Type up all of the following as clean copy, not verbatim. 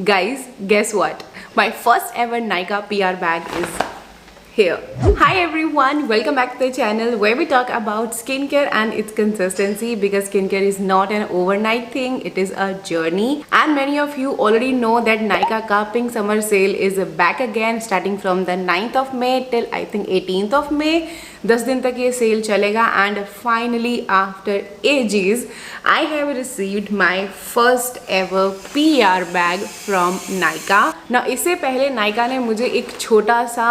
Guys, guess what? My first ever Nykaa PR bag is here. Hi everyone, welcome back to the channel where we talk about skincare and its consistency, because skincare is not an overnight thing, it is a journey. And many of you already know that Nykaa ka Pink Summer Sale is back again, starting from the 9th of May till I think 18th of May. 10 दिन तक ये cell चलेगा. And finally after ages I have received my first ever PR bag from Nykaa. Now इससे पहले Nykaa ने मुझे एक छोटा सा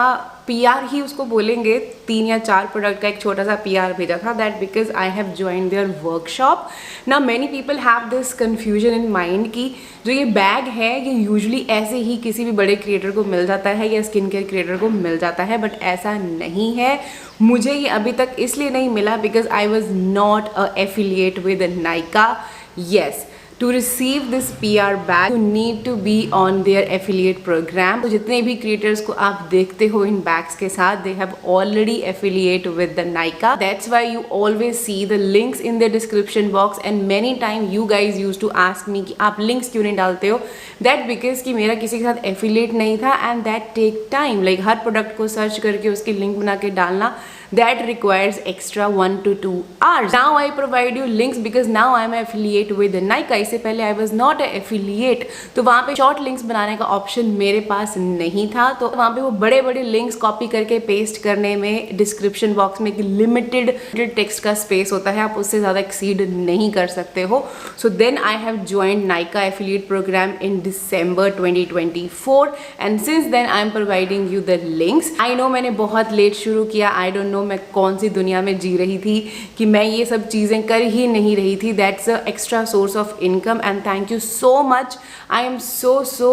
PR ही उसको बोलेंगे, 3 या 4 प्रोडक्ट का एक छोटा सा PR भेजा था. That because I have join their workshop. ना many people have this confusion in mind कि जो ये बैग है ये यूजुअली ऐसे ही किसी भी बड़े क्रिएटर को मिल जाता है या स्किन केयर क्रिएटर को मिल जाता है, बट ऐसा नहीं है. मुझे ये अभी तक इसलिए नहीं मिला because I was not a affiliate with Nykaa. Yes, to receive this PR bag, you need to be on their affiliate program. तो जितने भी creators को आप देखते हो इन bags के साथ, they have already affiliate with the Nykaa. That's why you always see the links in the description box. And many time you guys used to ask me कि आप links क्यों नहीं डालते हो? That because कि मेरा किसी के साथ affiliate नहीं था and that take time. Like her product को search करके उसकी link बना के डालना, that requires extra 1 to 2 hours. Now I provide you links because now I am affiliate with Nykaa. इससे पहले I was not an affiliate, तो वहाँ पे शॉर्ट लिंक्स बनाने का ऑप्शन मेरे पास नहीं था. तो वहाँ पे वो बड़े बड़े लिंक्स कॉपी करके पेस्ट करने में डिस्क्रिप्शन बॉक्स में एक लिमिटेड टेक्स्ट का स्पेस होता है, आप उससे ज़्यादा एक्सीड नहीं कर सकते हो. So then I have joined Nykaa affiliate program in December 2024 and since then I am providing you the links. I know मैंने बहुत लेट शुरू किया, I don't know मैं कौन सी दुनिया में जी रही थी कि मैं ये सब चीज़ें कर ही नहीं रही थी. That's a extra source of income and thank you so much. I am so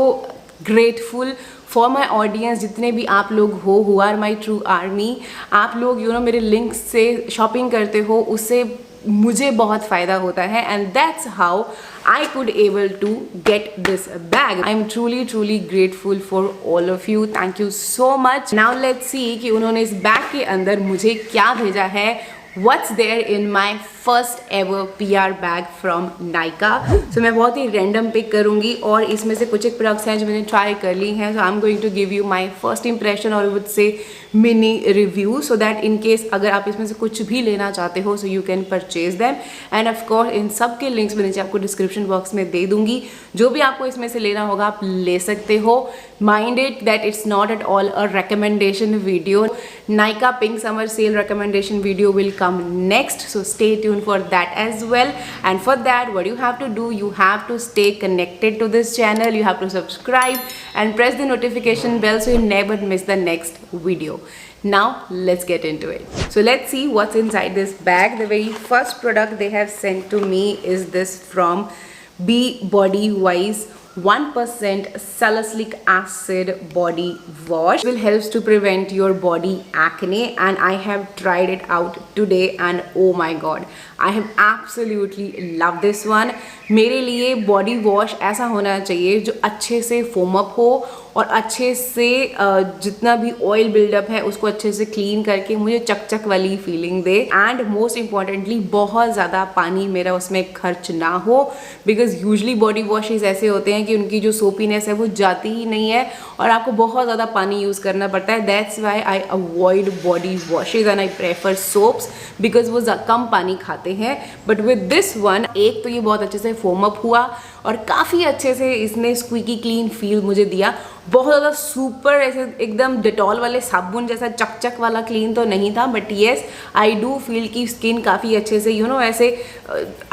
grateful for my audience. जितने भी आप लोग हो who are my true army, आप लोग मेरे लिंक से शॉपिंग करते हो, उससे मुझे बहुत फ़ायदा होता है and that's how I could able to get this bag. I am truly grateful for all of you. Thank you so much. Now let's see कि उन्होंने इस बैग के अंदर मुझे क्या भेजा है. What's there in my first ever PR bag from Nykaa? So मैं बहुत ही random pick करूँगी और इसमें से कुछ एक प्रोडक्ट्स हैं जो मैंने ट्राई कर ली हैं. So I'm going to give you my first impression or I would say mini review so that in case अगर आप इसमें से कुछ भी लेना चाहते हो so you can purchase them. And of course इन सब के लिंक्स मैं नीचे आपको डिस्क्रिप्शन बॉक्स में दे दूँगी. जो भी आपको इसमें से लेना होगा आप ले सकते हो. Mind it that it's not at all a recommendation video. Nykaa Pink Summer Sale recommendation video will come next, so stay tuned for that as well. And for that what you have to do, you have to stay connected to this channel, you have to subscribe and press the notification bell so you never miss the next video. Now let's get into it. So let's see what's inside this bag. The very first product they have sent to me is this from Be Body Wise 1% salicylic acid body wash. It will helps to prevent your body acne and I have tried it out today and oh my god, I have absolutely loved this one. मेरे लिए body wash ऐसा होना चाहिए जो अच्छे से foam up हो और अच्छे से जितना भी ऑयल बिल्डअप है उसको अच्छे से क्लीन करके मुझे चकचक वाली feeling they. And most importantly बहुत ज़्यादा पानी मेरा उसमें खर्च ना हो, बिकॉज यूजली बॉडी वॉशेज ऐसे होते हैं कि उनकी जो सोपीनेस है वो जाती ही नहीं है और आपको बहुत ज़्यादा पानी यूज़ करना पड़ता है. That's why I avoid body washes and I prefer soaps because वो कम पानी खाते हैं. बट विद दिस वन, एक तो ये बहुत अच्छे से फोम अप हुआ और काफ़ी अच्छे से इसने स्क्वीकी क्लीन फील मुझे दिया. बहुत ज़्यादा सुपर ऐसे एकदम डेटॉल वाले साबुन जैसा चकचक वाला क्लीन तो नहीं था, but yes I do feel कि स्किन काफ़ी अच्छे से ऐसे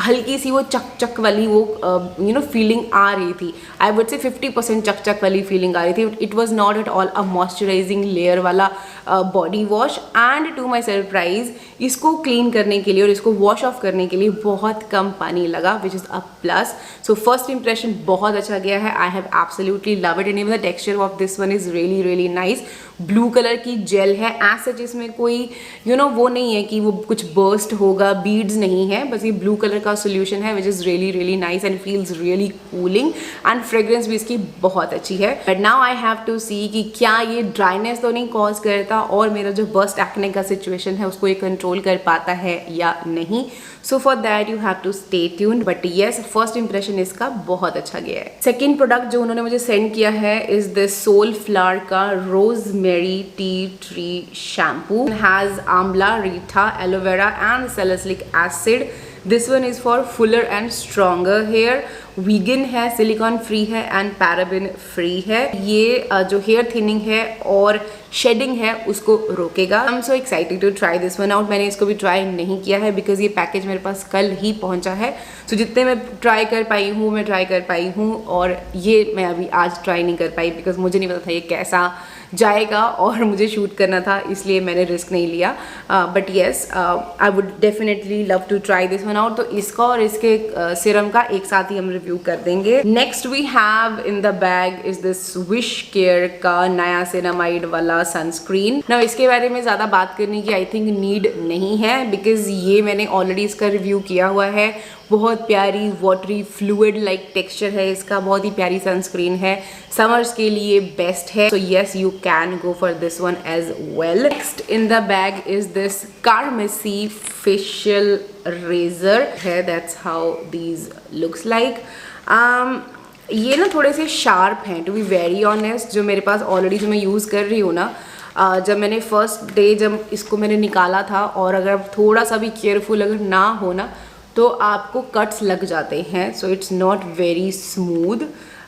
हल्की सी वो चकचक वाली वो फीलिंग आ रही थी. आई वुड से 50% चकचक वाली फीलिंग आ रही थी. It was not at all a moisturising layer वाला body wash. And to my surprise इसको क्लीन करने के लिए और इसको वॉश ऑफ करने के लिए बहुत कम पानी लगा, which is a plus. So first impression बहुत अच्छा गया है. I have absolutely love it and even the texture texture of this one is really really nice. Blue colour की जेल है, एज सच इसमें कोई वो नहीं है कि वो कुछ बर्स्ट होगा, बीड्स नहीं है, बस ये ब्लू कलर का सोल्यूशन है which is really really nice and feels really cooling and fragrance भी इसकी बहुत अच्छी है। But now I have to see कि क्या ये ड्राइनेस तो नहीं कॉज करता और मेरा जो बर्स्ट एक्ने का सिचुएशन है उसको ये कंट्रोल कर पाता है या नहीं। So for that you have to stay tuned. But yes, first impression इसका बहुत अच्छा गया है। सेकेंड प्रोडक्ट जो उन्होंने मुझे सेंड किया है इज दिस सोलफ्लावर का rosemary tea tree shampoo. Has amla, reetha, aloe vera and salicylic acid. This one is for fuller and stronger hair. Vegan है, सिलिकॉन फ्री है एंड पैराबिन फ्री है। ये जो हेयर थिनिंग है और शेडिंग है उसको रोकेगा। I am so excited to try this one out. मैंने इसको भी ट्राई नहीं किया है बिकॉज ये पैकेज मेरे पास कल ही पहुंचा है। सो जितने मैं ट्राई कर पाई हूँ और ये मैं अभी आज ट्राई नहीं कर पाई बिकॉज मुझे नहीं पता था ये कैसा जाएगा और मुझे शूट करना था, इसलिए मैंने रिस्क नहीं लिया। But yes, I would definitely love to try this one out. तो इसका और इसके सीरम का एक साथ ही हम रिव्यू कर देंगे। Next we have in the bag is this Wish Care का नायासिनामाइड वाला सनस्क्रीन। ना इसके बारे में ज़्यादा बात करने की आई थिंक नीड नहीं है बिकॉज ये मैंने ऑलरेडी इसका रिव्यू किया हुआ है। बहुत प्यारी वाटरी फ्लूइड लाइक टेक्सचर है इसका, बहुत ही प्यारी सनस्क्रीन है, समर्स के लिए बेस्ट है। So yes, you can go for this one as well. Next in the bag is this Carmesi facial razor है। That's how these looks like. ये ना थोड़े से शार्प हैं टू बी वेरी ऑनेस्ट। जो मेरे पास ऑलरेडी जो मैं यूज़ कर रही हूँ ना, जब मैंने फर्स्ट डे जब इसको मैंने निकाला था और अगर थोड़ा सा भी केयरफुल अगर ना हो ना तो आपको कट्स लग जाते हैं। So it's not very smooth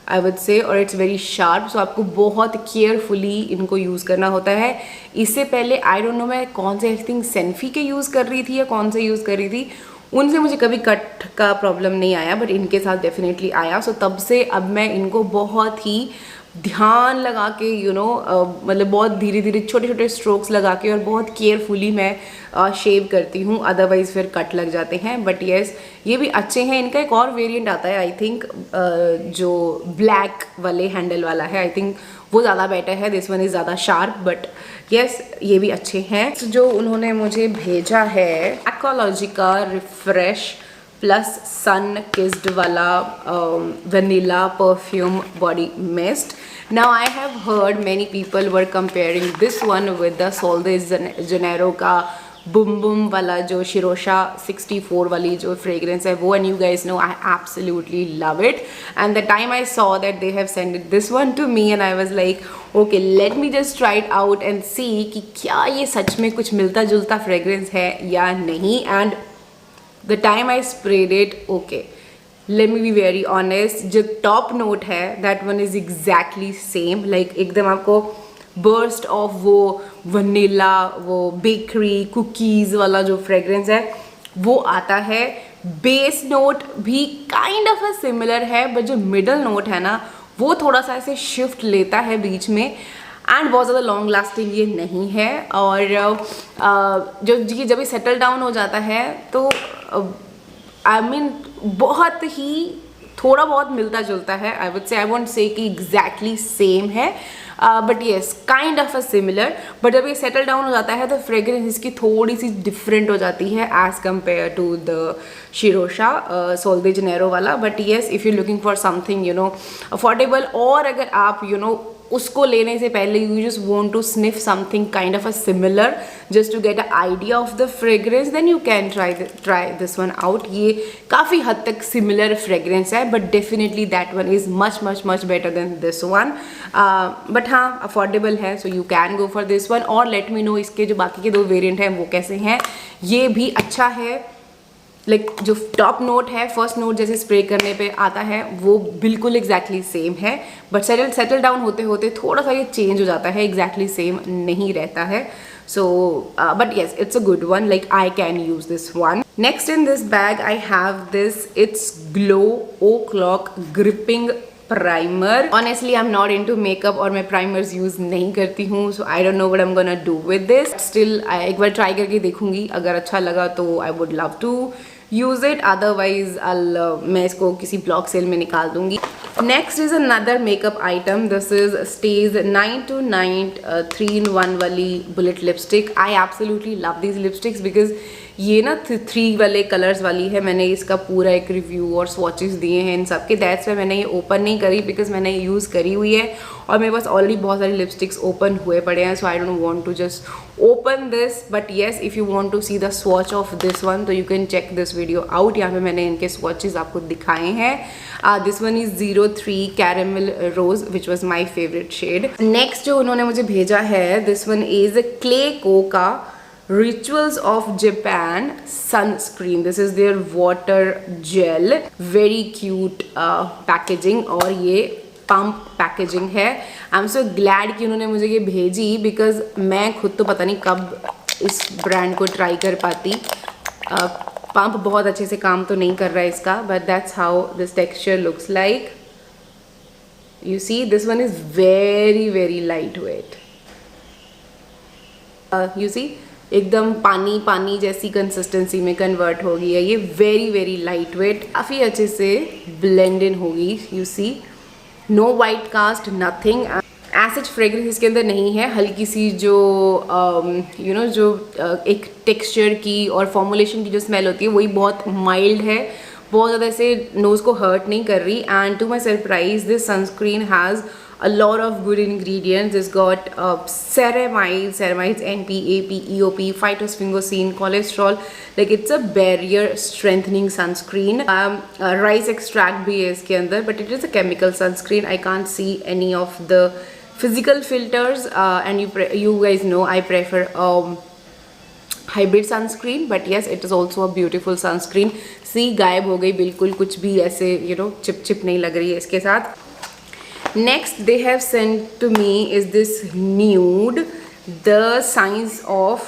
I would से और इट्स वेरी शार्प। सो आपको बहुत केयरफुली इनको यूज़ करना होता है। इससे पहले आई डोंट नो मैं कौन से आई थिंक सेन्फी के यूज़ कर रही थी या कौन से यूज़ कर रही थी, उनसे मुझे कभी कट का प्रॉब्लम नहीं आया बट इनके साथ डेफिनेटली आया। सो तब से अब मैं इनको बहुत ही ध्यान लगा के मतलब बहुत धीरे धीरे छोटे छोटे स्ट्रोक्स लगा के और बहुत केयरफुली मैं शेव करती हूँ, अदरवाइज़ फिर कट लग जाते हैं। बट येस, ये भी अच्छे हैं। इनका एक और वेरिएंट आता है आई थिंक जो ब्लैक वाले हैंडल वाला है, आई थिंक वो ज़्यादा बेटर है। दिस वन इज़ ज़्यादा शार्प बट येस, ये भी अच्छे हैं। जो उन्होंने मुझे भेजा है एक्वालॉजी का रिफ्रेश प्लस सन किस्ड वाला vanilla perfume body mist. Now I have heard many people were comparing this one with the Sol de Janeiro का बुम बुम वाला जो शिरोशा 64 वाली जो फ्रेग्रेंस है वो, and you guys know I absolutely love it. And the time I saw that they have send this one to me and I was like okay, let me just try it out and see कि क्या ये सच में कुछ मिलता जुलता fragrance है या नहीं। And the time I sprayed it, okay, let me be very honest, जो टॉप नोट है that one is exactly same, like एकदम आपको burst of वो वनीला, वो बेकरी कुकीज़ वाला जो फ्रेग्रेंस है वो आता है। बेस नोट भी काइंड ऑफ अ सिमिलर है बट जो मिडल नोट है ना वो थोड़ा सा ऐसे शिफ्ट लेता है बीच में एंड बहुत ज़्यादा लॉन्ग लास्टिंग ये नहीं है। और जब ये सेटल डाउन हो जाता है तो आई मीन बहुत ही थोड़ा बहुत मिलता जुलता है। आई वुड से, आई वोंट से कि एग्जैक्टली सेम है but yes kind of a similar. But जब ये सेटल डाउन हो जाता है तो फ्रेग्रेंस इसकी थोड़ी सी डिफरेंट हो जाती है as compare to the Cheirosa sol de Janeiro वाला। But yes, if you looking for something affordable और अगर आप उसको लेने से पहले you just want to sniff something kind of a similar just to get a idea of the fragrance, then you can try this one out. ये काफ़ी हद तक सिमिलर फ्रेग्रेंस है but definitely that one is much much much better then this one. But हाँ, affordable है, so you can go for this one. और let me know इसके जो बाकी के दो वेरिएंट हैं वो कैसे हैं। ये भी अच्छा है, लाइक जो टॉप नोट है फर्स्ट नोट जैसे स्प्रे करने पे आता है वो बिल्कुल एग्जैक्टली सेम है बट सेटल डाउन होते होते थोड़ा सा ये चेंज हो जाता है, एग्जैक्टली सेम नहीं रहता है। So but yes, it's a good one, like I can use this one. Next in this bag I have this it's glow o'clock gripping primer. Honestly I am not into makeup और मैं primers use नहीं करती हूँ, so I don't know what I am gonna do with this. Still एक बार try करके देखूंगी, अगर अच्छा लगा तो I would love to use it, otherwise मैं इसको किसी ब्लॉक सेल में निकाल दूंगी. Next is another makeup item. This is stage 9 to 9 3-in-1 वाली bullet lipstick. I absolutely love these lipsticks because ये ना 3 वाले कलर्स वाली है. मैंने इसका पूरा एक रिव्यू और स्वॉचेस दिए हैं इन सब के. दैट्स वाई मैंने ये ओपन नहीं करी बिकॉज मैंने यूज़ करी हुई है और मेरे पास ऑलरेडी बहुत सारे लिपस्टिक्स ओपन हुए पड़े हैं. So I don't want to just open this, but yes if you want to see the swatch of this one तो you can check this video out. यहाँ पे मैंने इनके स्वॉचेस आपको दिखाए हैं. This one is 03 caramel rose which was my favourite shade. Next जो उन्होंने मुझे भेजा है, दिस वन इज क्ले को का Rituals of Japan sunscreen. This is their water gel. Very cute packaging और ये pump packaging है. I'm so glad कि उन्होंने मुझे ये भेजी because मैं खुद तो पता नहीं कब इस ब्रांड को ट्राई कर पाती. पंप बहुत अच्छे से काम तो नहीं कर रहा है इसका, but that's how this texture looks like. You see, this one is very very lightweight. You see, एकदम पानी पानी जैसी कंसिस्टेंसी में कन्वर्ट हो गई है. ये वेरी वेरी लाइट वेट, काफ़ी अच्छे से ब्लेंड इन होगी. You see, no white cast, nothing. Acid fragrance इसके अंदर नहीं है. हल्की सी जो यू नो जो एक टेक्सचर की और फॉर्मुलेशन की जो स्मेल होती है वही बहुत माइल्ड है. बहुत ज़्यादा ऐसे नोज़ को हर्ट नहीं कर रही. And to my surprise this sunscreen has a lot of good ingredients. It's got ceramides, NPA, PEOP, phytosphingosine, cholesterol. Like it's a barrier strengthening sunscreen. Rice extract भी है इसके अंदर, but it is a chemical sunscreen. I can't see any of the physical filters. And you guys know I prefer hybrid sunscreen, but yes, it is also a beautiful sunscreen. See, गायब हो गई बिल्कुल, कुछ भी ऐसे chip नहीं लग रही है इसके साथ. Next they have sent to me is this nude, the signs of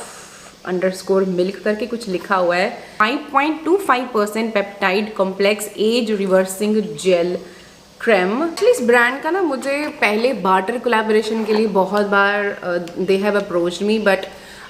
underscore milk करके कुछ लिखा हुआ है. 5.25% peptide complex age reversing gel cream. इस ब्रांड का ना मुझे पहले बार्टर कोलैबोरेशन के लिए बहुत बार they have approached me, but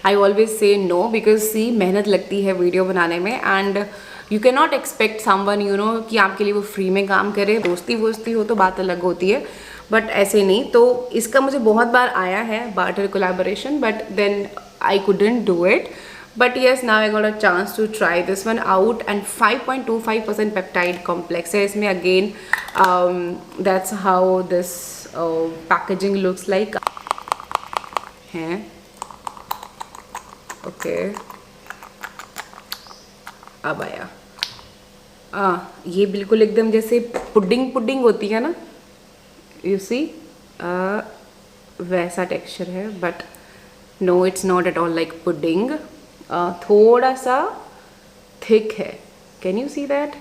I always say no because see मेहनत लगती है वीडियो बनाने में. And you can not expect someone कि आपके लिए वो फ्री में काम करे. दोस्ती वोस्ती हो तो बात अलग होती है, बट ऐसे नहीं. तो इसका मुझे बहुत बार आया है barter collaboration, but then I couldn't do it. But yes, now I got a chance to try this one out. And 5.25% peptide complex है इसमें. Again that's how this packaging looks like है. ओके, अब आया. ये बिल्कुल एकदम जैसे pudding होती है ना, यू सी, वैसा टेक्सचर है. But no, it's not at all like pudding. थोड़ा सा थिक है. Can you see that?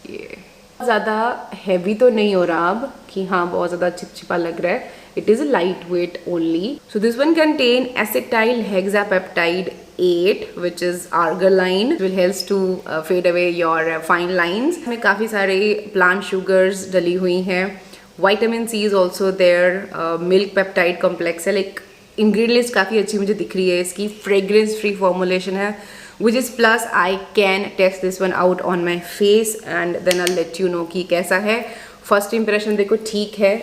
ये ज़्यादा हैवी तो नहीं हो रहा अब कि हाँ बहुत ज़्यादा चिपचिपा लग रहा है. It is a lightweight only. So this one contain acetyl hexapeptide 8, which is arginine, which will help to fade away your fine lines. इसमें काफ़ी सारे plant sugars डली हुई हैं. Vitamin C is also there. Milk peptide complex है. Like ingredients काफ़ी अच्छी मुझे दिख रही है इसकी. Fragrance free formulation है, which is plus. I can test this one out on my face and then I'll let you know कि कैसा है. फर्स्ट इंप्रेशन देखो ठीक है.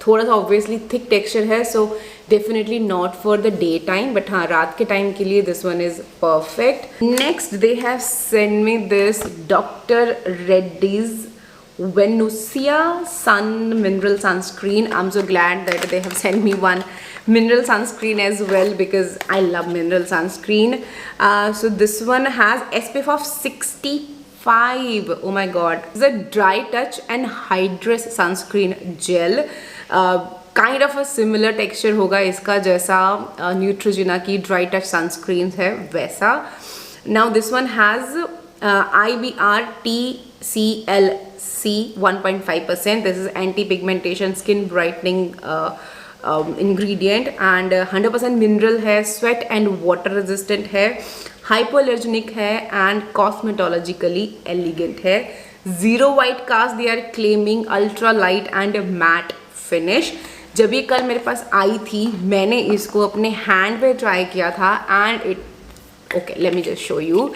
थोड़ा सा ऑब्वियसली थिक टेक्सचर है, सो definitely not for the day time, but हाँ रात के टाइम के लिए this one is perfect. Next they have send me this doctor Reddy's Venusia Sun Mineral Sunscreen. I'm so glad that they have sent me one mineral sunscreen as well because I love mineral sunscreen. So this one has SPF of 65. Oh my god. It's a dry touch and hydrous sunscreen gel. Kind of a similar texture होगा इसका जैसा Neutrogena की dry touch sunscreens है वैसा. Now this one has IBR TCLC 1.5%. This is anti-pigmentation skin brightening ingredient and 100% mineral है, sweat and water resistant है, hypoallergenic है and cosmetologically elegant है. Zero white cast they are claiming, ultra light and matte finish. जब ये कल मेरे पास आई थी मैंने इसको अपने हैंड पे ट्राई किया था and it okay let me just show you.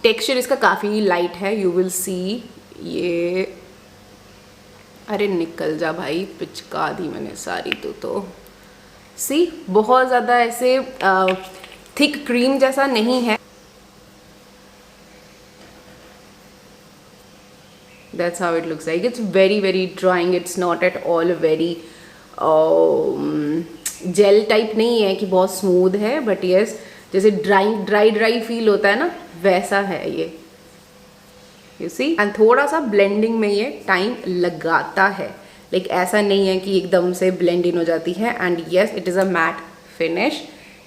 Texture इसका काफ़ी लाइट है, यू विल सी। ये अरे निकल जा भाई, पिचका दी मैंने सारी तो सी बहुत ज़्यादा ऐसे थिक क्रीम जैसा नहीं है। That's how it looks like. It's very very drying. It's not at all very gel type नहीं है कि बहुत स्मूथ है, बट यस जैसे ड्राई फील होता है ना, वैसा है ये, यू सी। एंड थोड़ा सा ब्लेंडिंग में ये टाइम लगाता है, लाइक ऐसा नहीं है कि एकदम से ब्लेंड इन हो जाती है। And yes it is a matte finish,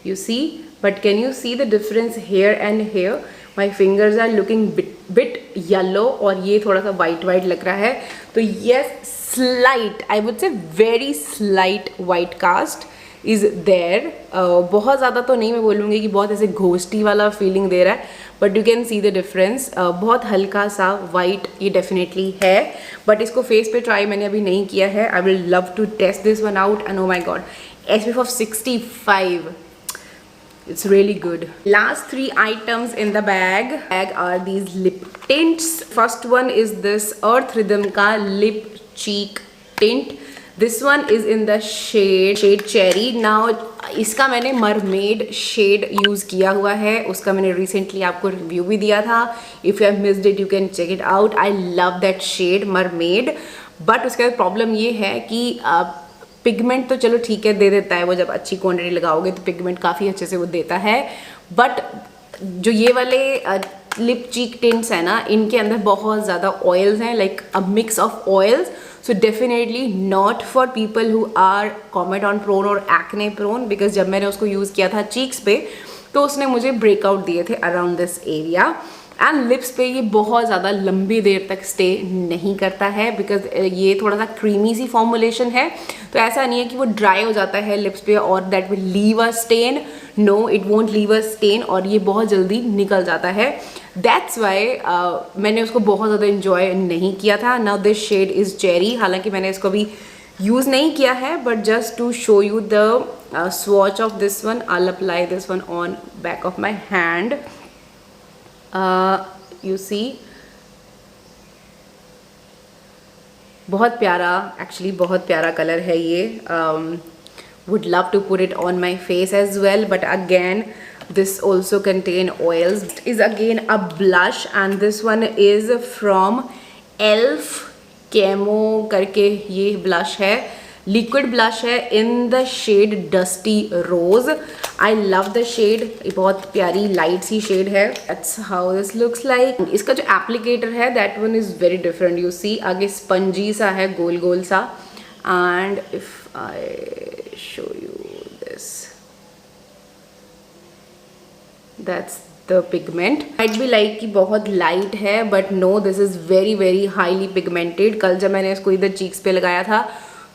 you see. But can you see the difference here and here? My fingers are looking bit yellow और ये थोड़ा सा वाइट लग रहा है। तो yes slight, I would say very slight white cast is there. बहुत ज़्यादा तो नहीं मैं बोलूँगी कि बहुत ऐसे घोस्टी वाला फीलिंग दे रहा है, but you can see the difference. बहुत हल्का सा वाइट ये डेफिनेटली है, बट इसको फेस पे ट्राई मैंने अभी नहीं किया है। I will love to test this one out. And oh my god, SPF of 65. It's really good. Last 3 items in the bag are these lip tints. First one is this Earth Rhythm का lip cheek tint. This one is in the shade cherry. Now इसका मैंने mermaid shade use किया हुआ है, उसका मैंने recently आपको review भी दिया था। If you have missed it you can check it out. I love that shade mermaid. But उसके बाद प्रॉब्लम ये है कि पिगमेंट तो चलो ठीक है दे देता है वो, जब अच्छी क्वांटिटी लगाओगे तो पिगमेंट काफ़ी अच्छे से वो देता है। बट जो ये वाले लिप चीक टिंट्स है ना, इनके अंदर बहुत ज़्यादा ऑयल्स हैं, like a mix of oils. So definitely not for people who are comedone prone और एक्ने प्रोन, बिकॉज जब मैंने उसको यूज़ किया था चीक्स पे तो उसने मुझे ब्रेकआउट दिए थे around this area. And lips पे ये बहुत ज़्यादा लंबी देर तक स्टे नहीं करता है, बिकॉज ये थोड़ा सा क्रीमी सी फॉर्मुलेशन है। तो ऐसा नहीं है कि वो ड्राई हो जाता है लिप्स पे और that will leave a stain. No, it won't leave a stain, और ये बहुत जल्दी निकल जाता है। दैट्स वाई मैंने उसको बहुत ज़्यादा इंजॉय नहीं किया था। Now this shade is cherry, हालांकि मैंने इसको भी यूज़ नहीं किया है, but just to show you the swatch of this one, I will apply this one on back of my hand. You see, बहुत प्यारा, एक्चुअली बहुत प्यारा कलर है ये। would love to put it on my face as well, but again this also contain oils. It is again a blush and this one is from ELF Camo करके ये blush है, liquid blush है in the shade dusty rose. I love the shade, ये बहुत प्यारी light सी shade है। That's how this looks like. इसका जो एप्लीकेटर है that one is very different, you see. आगे स्पंजी सा है, गोल गोल सा। And if I show you this, that's the pigment. Might be like कि बहुत लाइट है, but no, this is very very highly pigmented. कल जब मैंने इसको इधर चीक्स पे लगाया था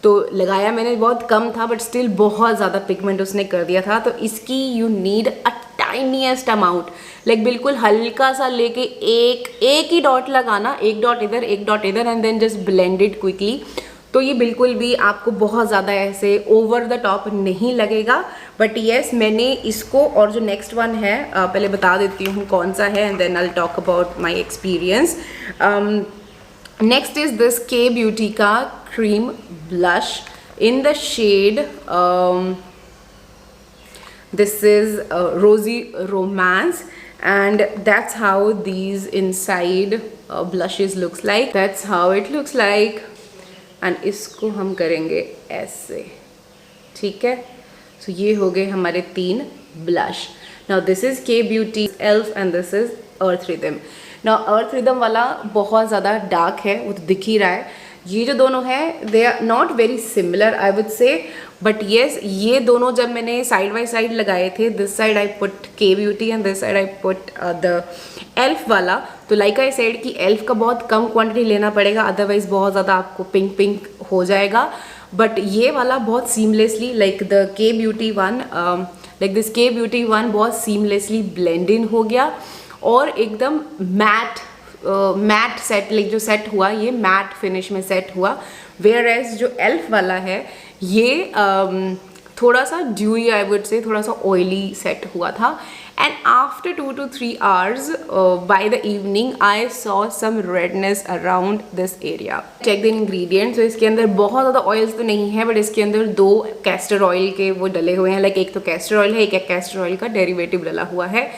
तो लगाया मैंने बहुत कम था, बट स्टिल बहुत ज़्यादा पिगमेंट उसने कर दिया था। तो इसकी you need a tiniest amount, like बिल्कुल हल्का सा लेके एक ही डॉट लगाना, एक डॉट इधर एक डॉट इधर, and then just blend it quickly. तो ये बिल्कुल भी आपको बहुत ज़्यादा ऐसे ओवर द टॉप नहीं लगेगा। बट येस, मैंने इसको और जो नेक्स्ट वन है पहले बता देती हूँ कौन सा है, and then I will talk about my experience. Next is this Kay Beauty का cream blush in the shade this is Rosy Romance, and that's how these inside blushes looks like. That's how it looks like. and इसको हम करेंगे ऐसे, ठीक है। so ये हो गए हमारे 3 blush. now this is K Beauty ELF and this is Earth Rhythm. now Earth Rhythm वाला बहुत ज़्यादा डार्क है, वो तो दिख ही रहा है। ये जो दोनों हैं they are not very similar I would say, but yes ये दोनों जब मैंने साइड बाय साइड लगाए थे, this side I put Kay Beauty and this side I put the elf वाला, तो लाइक आई सेड कि एल्फ का बहुत कम क्वांटिटी लेना पड़ेगा, अदरवाइज बहुत ज़्यादा आपको पिंक पिंक हो जाएगा। बट ये वाला बहुत सीमलेसली, लाइक द के beauty one, like this Kay beauty one बहुत सीमलेसली ब्लेंड इन हो गया और एकदम मैट सेट, लाइक जो सेट हुआ ये मैट फिनिश में सेट हुआ। वेयर एज जो एल्फ वाला है ये थोड़ा सा ड्यूई, आई वुड से थोड़ा सा ऑयली सेट हुआ था. And after 2 to 3 hours by the evening I saw some redness around this area. Check the ingredients. तो इसके अंदर बहुत ज़्यादा ऑयल्स तो नहीं है, बट इसके अंदर 2 कैस्टर ऑयल के वो डले हुए हैं. लाइक एक तो कैस्टर ऑयल है, एक कैस्टर ऑयल का डेरिवेटिव डला हुआ है.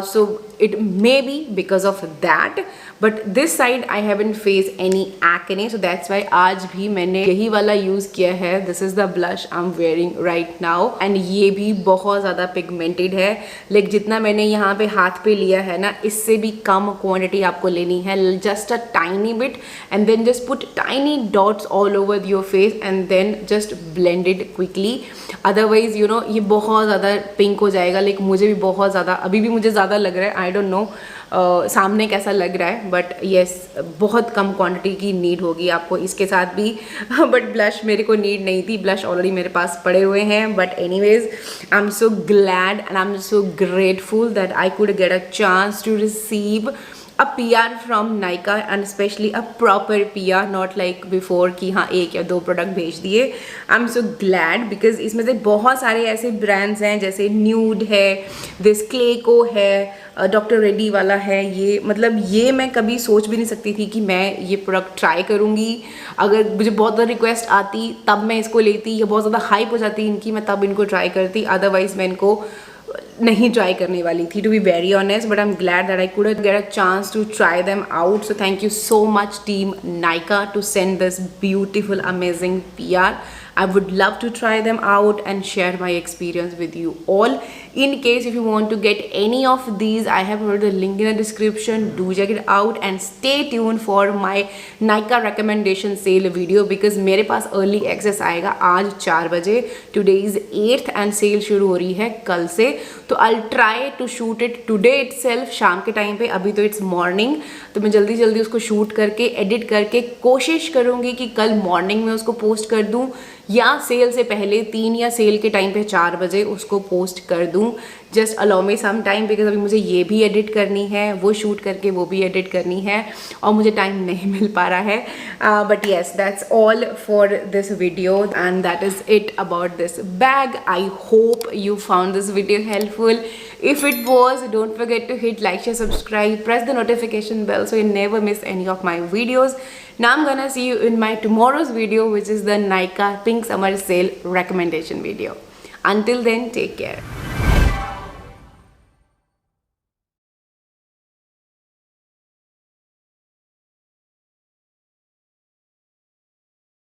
So it may be because of that, but this side I haven't faced any acne, so that's why आज भी मैंने यही वाला यूज़ किया है. This is the blush I'm wearing right now, and ये भी बहुत ज़्यादा पिगमेंटेड है. लाइक जितना मैंने यहाँ पे हाथ पे लिया है ना, इससे भी कम क्वांटिटी आपको लेनी है. Just a tiny bit, and then just put tiny dots all over your face, and then just blend it quickly. Otherwise you know ये बहुत ज़्यादा पिंक हो जाएगा. लाइक मुझे भी बहुत ज़्यादा, अभी भी मुझे ज़्यादा लग रहा है. आई डोंट नो सामने कैसा लग रहा है, बट येस बहुत कम क्वांटिटी की नीड होगी आपको इसके साथ भी. बट ब्लश मेरे को नीड नहीं थी, ब्लश ऑलरेडी मेरे पास पड़े हुए हैं. But anyways I am so glad and I am so grateful that I could get a chance to receive a PR from Nykaa, and especially a proper PR, not like before कि हाँ 1 या 2 product भेज दिए. आई am so glad because इसमें से बहुत सारे ऐसे ब्रांड्स हैं, जैसे न्यूड है, दिस क्लेको है, डॉक्टर रेड्डी वाला है. ये मतलब ये मैं कभी सोच भी नहीं सकती थी कि मैं ये प्रोडक्ट ट्राई करूँगी. अगर मुझे बहुत ज़्यादा रिक्वेस्ट आती तब मैं इसको लेती, या बहुत ज़्यादा हाइप हो जाती इनकी, मैं तब इनको ट्राई करती. अदरवाइज मैं इनको नहीं ट्राई करने वाली थी, to be very honest. But I am glad that I could get a chance to try them out. So thank you so much team Nykaa to send this beautiful amazing PR. I would love to try them out and share my experience with you all. In case if you want to get any of these, I have put the link in the description. Do check it out and stay tuned for my Nykaa recommendation sale video, because मेरे पास early access आएगा आज 4 बजे. Today is 8th and sale शुरू हो रही है कल से. तो I'll try to shoot it today itself शाम के टाइम पे. अभी तो it's morning, तो मैं जल्दी जल्दी उसको शूट करके एडिट करके कोशिश करूँगी कि कल मॉर्निंग में उसको पोस्ट कर दूँ, या सेल से पहले 3 या सेल के टाइम पे 4 बजे उसको पोस्ट कर दूँ. Just allow me some time, because अभी मुझे ये भी एडिट करनी है, वो शूट करके वो भी एडिट करनी है, और मुझे टाइम नहीं मिल पा रहा है. But yes that's all for this video and that is it about this bag. I hope you found this video helpful. If it was, don't forget to hit like, share, subscribe, press the notification bell so you never miss any of my videos. Now I'm gonna see you in my tomorrow's video, which is the Nykaa Pink Summer Sale recommendation video. Until then, take care.